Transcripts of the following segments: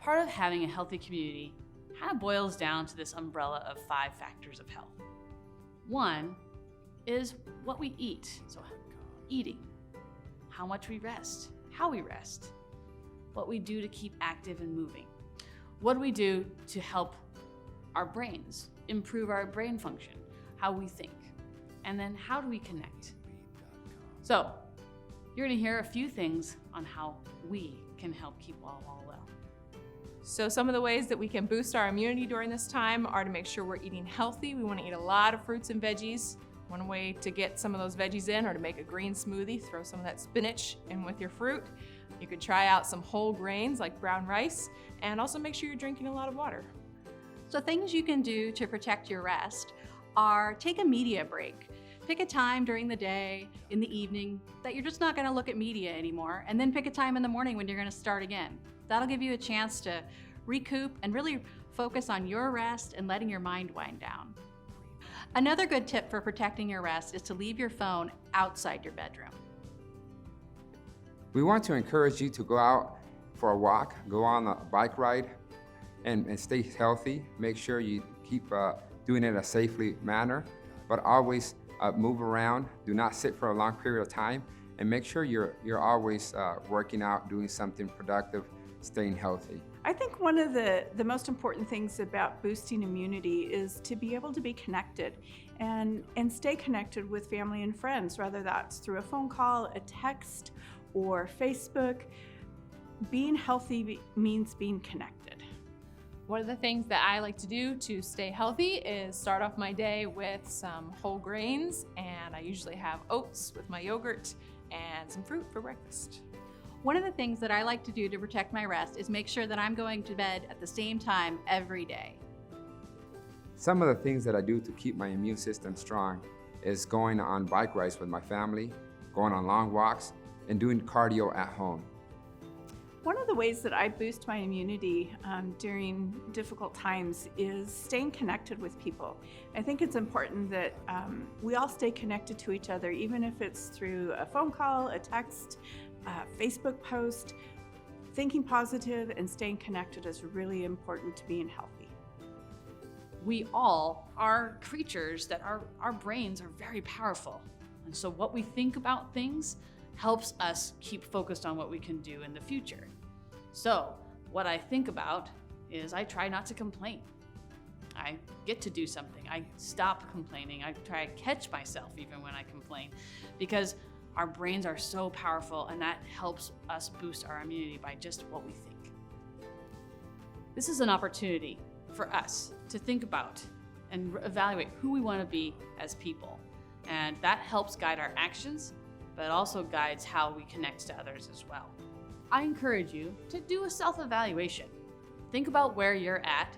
part of having a healthy community kind of boils down to this umbrella of 5 factors of health. One is what we eat, so eating, how much we rest, how we rest, what we do to keep active and moving, what do we do to help our brains, improve our brain function, how we think, and then how do we connect. So you're going to hear a few things on how we can help keep Walla well. So some of the ways that we can boost our immunity during this time are to make sure we're eating healthy. We want to eat a lot of fruits and veggies. One way to get some of those veggies in or to make a green smoothie, throw some of that spinach in with your fruit. You could try out some whole grains like brown rice, and also make sure you're drinking a lot of water. So things you can do to protect your rest are take a media break. Pick a time during the day, in the evening, that you're just not gonna look at media anymore, and then pick a time in the morning when you're gonna start again. That'll give you a chance to recoup and really focus on your rest and letting your mind wind down. Another good tip for protecting your rest is to leave your phone outside your bedroom. We want to encourage you to go out for a walk, go on a bike ride, and stay healthy. Make sure you keep doing it in a safely manner, but always move around. Do not sit for a long period of time, and make sure you're always working out, doing something productive, staying healthy. I think one of the most important things about boosting immunity is to be able to be connected and stay connected with family and friends, whether that's through a phone call, a text, or Facebook. Being healthy means being connected. One of the things that I like to do to stay healthy is start off my day with some whole grains, and I usually have oats with my yogurt and some fruit for breakfast. One of the things that I like to do to protect my rest is make sure that I'm going to bed at the same time every day. Some of the things that I do to keep my immune system strong is going on bike rides with my family, going on long walks, and doing cardio at home. One of the ways that I boost my immunity during difficult times is staying connected with people. I think it's important that we all stay connected to each other, even if it's through a phone call, a text, a Facebook post. Thinking positive and staying connected is really important to being healthy. We all are creatures that our brains are very powerful. And so what we think about things helps us keep focused on what we can do in the future. So what I think about is I try not to complain. I get to do something. I stop complaining. I try to catch myself even when I complain, because our brains are so powerful, and that helps us boost our immunity by just what we think. This is an opportunity for us to think about and evaluate who we want to be as people. And that helps guide our actions, but it also guides how we connect to others as well. I encourage you to do a self-evaluation. Think about where you're at,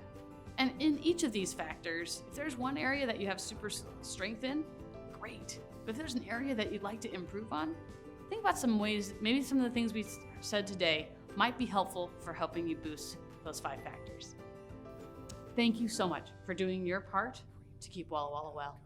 and in each of these factors, if there's one area that you have super strength in, great. But if there's an area that you'd like to improve on, think about some ways, maybe some of the things we said today might be helpful for helping you boost those 5 factors. Thank you so much for doing your part to keep Walla well.